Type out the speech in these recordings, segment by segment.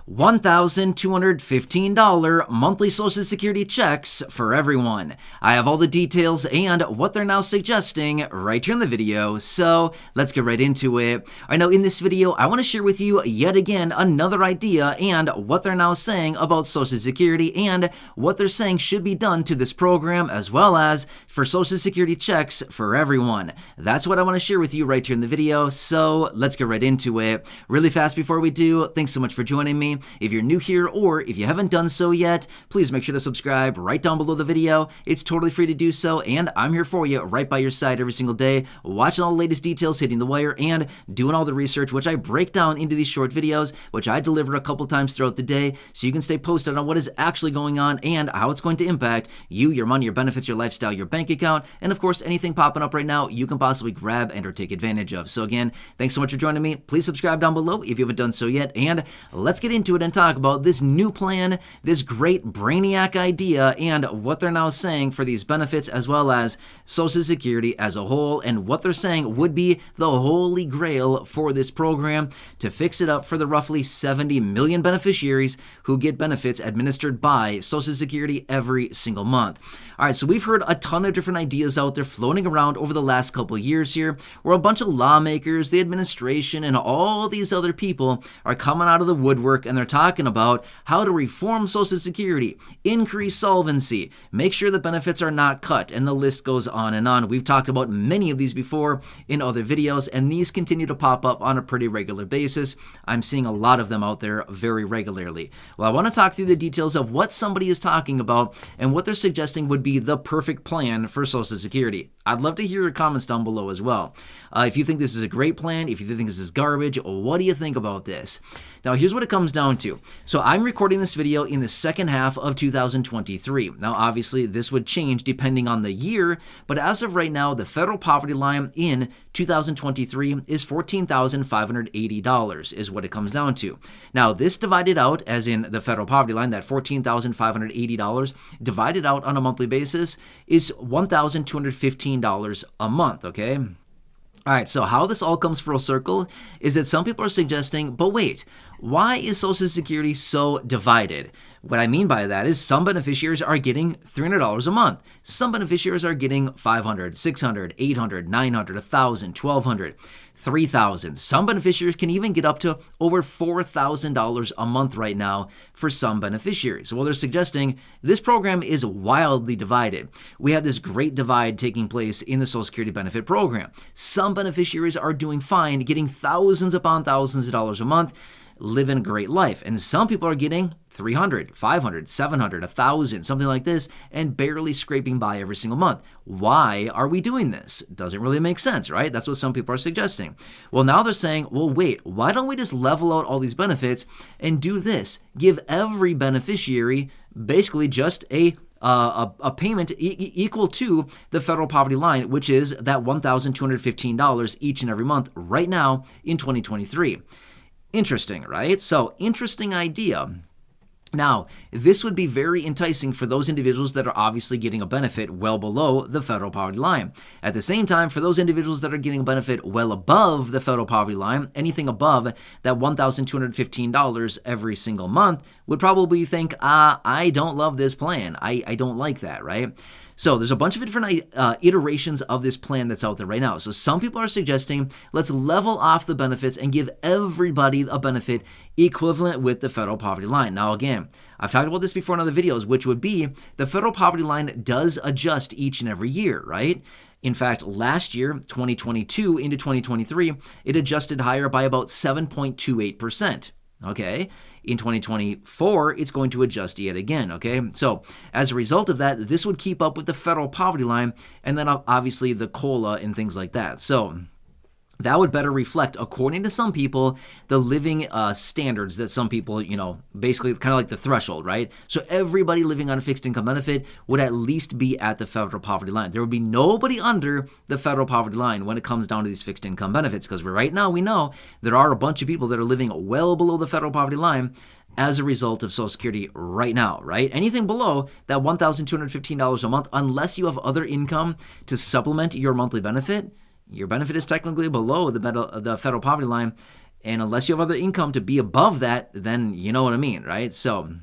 $1,215 monthly Social Security checks for everyone. I have all the details and what they're now suggesting right here in the video, so let's get right into it. I know in this video, I want to share with you yet again another idea and what they're now saying about Social Security and what they're saying should be done to this program, as well as for Social Security checks for everyone. That's what I want to share with you right here in the video, so let's get right into it. Really fast before we do, thanks so much for joining me. If you're new here or if you haven't done so yet, please make sure to subscribe right down below the video. It's totally free to do so, and I'm here for you right by your side every single day, watching all the latest details hitting the wire and doing all the research, which I break down into these short videos, which I deliver a couple times throughout the day, so you can stay posted on what is actually going on and how it's going to impact you, your money, your benefits, your lifestyle, your bank account, and of course anything popping up right now you can possibly grab and or take advantage of. So again, thanks so much for joining me. Please subscribe down below if you haven't done so yet, and let's get into it and talk about this new plan, this great brainiac idea, and what they're now saying for these benefits, as well as Social Security as a whole, and what they're saying would be the holy grail for this program to fix it up for the roughly 70 million beneficiaries who get benefits administered by Social Security every single month. All right, so we've heard a ton of different ideas out there floating around over the last couple of years here, where a bunch of lawmakers, the administration, and all these other people are coming out of the woodwork, and they're talking about how to reform Social Security, increase solvency, make sure the benefits are not cut, and the list goes on and on. We've talked about many of these before in other videos, and these continue to pop up on a pretty regular basis. I'm seeing a lot of them out there very regularly. Well, I want to talk through the details of what somebody is talking about and what they're suggesting would be the perfect plan for Social Security. I'd love to hear your comments down below as well. If you think this is a great plan, if you think this is garbage, what do you think about this? Now, here's what it comes down to. So I'm recording this video in the second half of 2023. Now, obviously, this would change depending on the year, but as of right now, the federal poverty line in 2023 is $14,580 is what it comes down to. Now, this divided out, as in the federal poverty line, that $14,580 divided out on a monthly basis is $1,215 a month, okay? All right, so how this all comes full circle is that some people are suggesting, but wait, why is Social Security so divided? What I mean by that is some beneficiaries are getting $300 a month. Some beneficiaries are getting $500, $600, $800, $900, $1,000, $1,200, $3,000. Some beneficiaries can even get up to over $4,000 a month right now for some beneficiaries. Well, they're suggesting this program is wildly divided. We have this great divide taking place in the Social Security benefit program. Some beneficiaries are doing fine, getting thousands upon thousands of dollars a month, living a great life. And some people are getting $300, $500, $700, $1,000, something like this, and barely scraping by every single month. Why are we doing this? It doesn't really make sense, right? That's what some people are suggesting. Well, now they're saying, well, wait, why don't we just level out all these benefits and do this? Give every beneficiary basically just a payment equal to the federal poverty line, which is that $1,215 each and every month right now in 2023. Interesting, right? So, interesting idea. Now, this would be very enticing for those individuals that are obviously getting a benefit well below the federal poverty line. At the same time, for those individuals that are getting a benefit well above the federal poverty line, anything above that $1,215 every single month would probably think, I don't love this plan. I don't like that, right? So there's a bunch of different iterations of this plan that's out there right now. So some people are suggesting let's level off the benefits and give everybody a benefit equivalent with the federal poverty line. Now again, I've talked about this before in other videos, which would be the federal poverty line does adjust each and every year, right? In fact, last year, 2022 into 2023, it adjusted higher by about 7.28%. Okay, in 2024, it's going to adjust yet again, okay? So as a result of that, this would keep up with the federal poverty line and then obviously the COLA and things like that. So that would better reflect, according to some people, the living standards that some people, basically kind of like the threshold, right? So everybody living on a fixed income benefit would at least be at the federal poverty line. There would be nobody under the federal poverty line when it comes down to these fixed income benefits, because right now we know there are a bunch of people that are living well below the federal poverty line as a result of Social Security right now, right? Anything below that $1,215 a month, unless you have other income to supplement your monthly benefit, your benefit is technically below the federal poverty line. And unless you have other income to be above that, then you know what I mean, right? So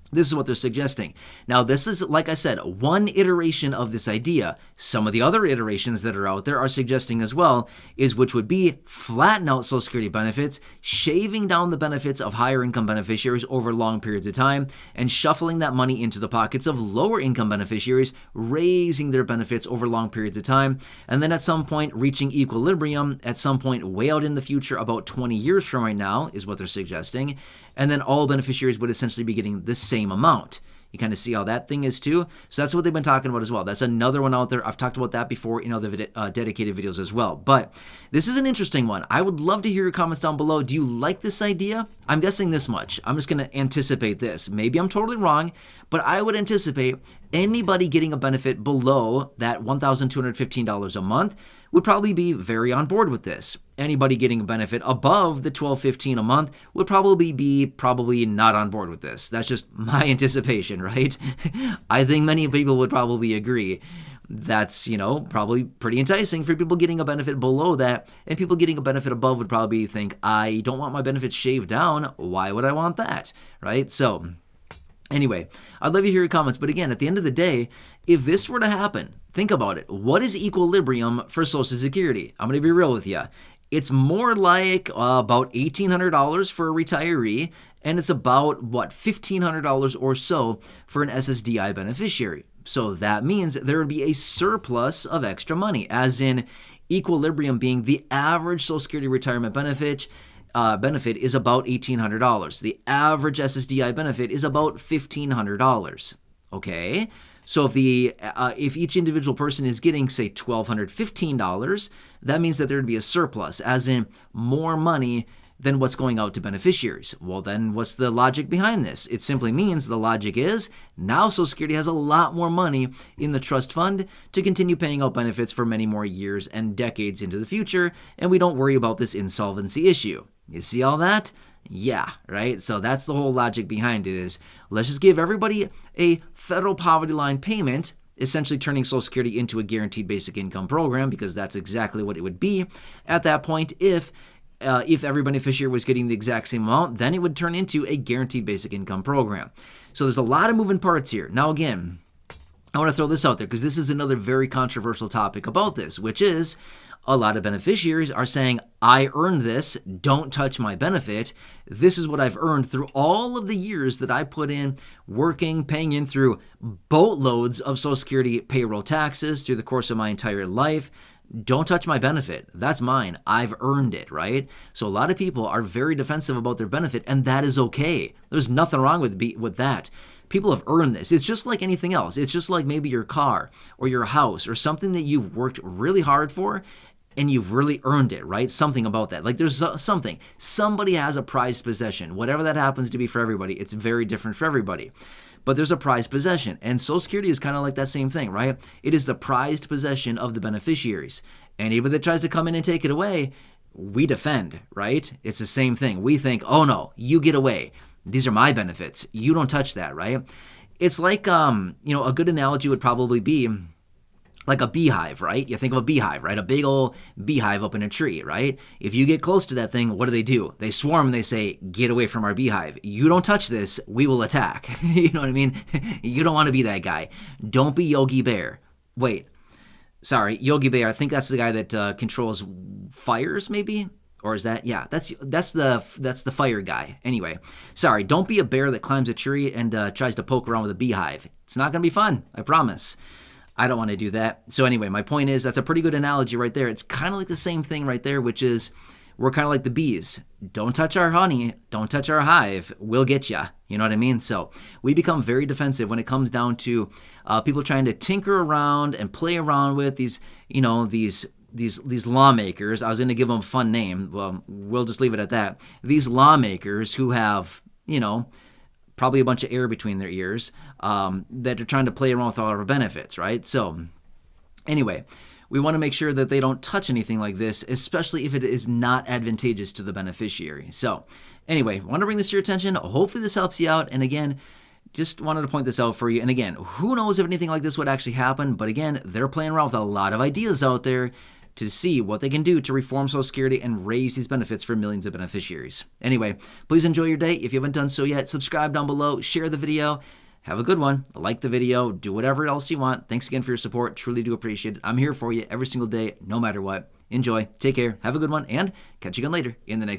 this is what they're suggesting. Now, this is, like I said, one iteration of this idea. Some of the other iterations that are out there are suggesting as well which would be flatten out Social Security benefits, shaving down the benefits of higher income beneficiaries over long periods of time, and shuffling that money into the pockets of lower income beneficiaries, raising their benefits over long periods of time, and then at some point reaching equilibrium at some point way out in the future, about 20 years from right now, is what they're suggesting. And then all beneficiaries would essentially be getting the same amount. You kind of see how that thing is too. So that's what they've been talking about as well. That's another one out there. I've talked about that before in other dedicated videos as well. But this is an interesting one. I would love to hear your comments down below. Do you like this idea? I'm guessing this much. I'm just going to anticipate this. Maybe I'm totally wrong, but I would anticipate anybody getting a benefit below that $1,215 a month would probably be very on board with this. Anybody getting a benefit above the $1,215 a month would probably be not on board with this. That's just my anticipation, right? I think many people would probably agree. That's, probably pretty enticing for people getting a benefit below that, and people getting a benefit above would probably think, I don't want my benefits shaved down. Why would I want that, right? So anyway, I'd love to hear your comments. But again, at the end of the day, if this were to happen, think about it. What is equilibrium for Social Security? I'm going to be real with you. It's more like about $1,800 for a retiree, and it's about, $1,500 or so for an SSDI beneficiary. So that means there would be a surplus of extra money, as in equilibrium being the average Social Security retirement benefit is about $1,800. The average SSDI benefit is about $1,500. Okay, so if each individual person is getting, say, $1,215, that means that there would be a surplus, as in more money than what's going out to beneficiaries. Well, then what's the logic behind this? It simply means the logic is now Social Security has a lot more money in the trust fund to continue paying out benefits for many more years and decades into the future, and we don't worry about this insolvency issue. You see all that? Yeah, right? So that's the whole logic behind it is, let's just give everybody a federal poverty line payment, essentially turning Social Security into a guaranteed basic income program, because that's exactly what it would be at that point. If every beneficiary was getting the exact same amount, then it would turn into a guaranteed basic income program. So there's a lot of moving parts here. Now again, I want to throw this out there because this is another very controversial topic about this, which is a lot of beneficiaries are saying, I earned this, don't touch my benefit. This is what I've earned through all of the years that I put in working, paying in through boatloads of Social Security payroll taxes through the course of my entire life. Don't touch my benefit. That's mine. I've earned it, right? So a lot of people are very defensive about their benefit, and that is okay. There's nothing wrong with that. People have earned this. It's just like anything else. It's just like maybe your car or your house or something that you've worked really hard for and you've really earned it, right? Something about that. Like there's something. Somebody has a prized possession. Whatever that happens to be for everybody, it's very different for everybody. But there's a prized possession. And Social Security is kind of like that same thing, right? It is the prized possession of the beneficiaries. Anybody that tries to come in and take it away, we defend, right? It's the same thing. We think, oh no, you get away. These are my benefits. You don't touch that, right? It's like, a good analogy would probably be like a beehive, right? You think of a beehive, right? A big old beehive up in a tree, right? If you get close to that thing, what do? They swarm and they say, get away from our beehive. You don't touch this, we will attack. You know what I mean? You don't want to be that guy. Don't be Yogi Bear. Wait, sorry, Yogi Bear, I think that's the guy that controls fires, maybe? Or is that, yeah, that's the fire guy. Anyway, sorry, don't be a bear that climbs a tree and tries to poke around with a beehive. It's not going to be fun, I promise. I don't want to do that. So anyway, my point is that's a pretty good analogy right there. It's kind of like the same thing right there, which is we're kind of like the bees. Don't touch our honey. Don't touch our hive. We'll get ya. You know what I mean? So we become very defensive when it comes down to people trying to tinker around and play around with these lawmakers. I was going to give them a fun name. Well, we'll just leave it at that. These lawmakers who have, probably a bunch of air between their ears, that are trying to play around with all of our benefits, right? So anyway, we want to make sure that they don't touch anything like this, especially if it is not advantageous to the beneficiary. So anyway, want to bring this to your attention. Hopefully this helps you out. And again, just wanted to point this out for you. And again, who knows if anything like this would actually happen? But again, they're playing around with a lot of ideas out there. to see what they can do to reform Social Security and raise these benefits for millions of beneficiaries. Anyway, please enjoy your day. If you haven't done so yet, subscribe down below, share the video. Have a good one. Like the video. Do whatever else you want. Thanks again for your support. Truly do appreciate it. I'm here for you every single day, no matter what. Enjoy. Take care. Have a good one. And catch you again later in the next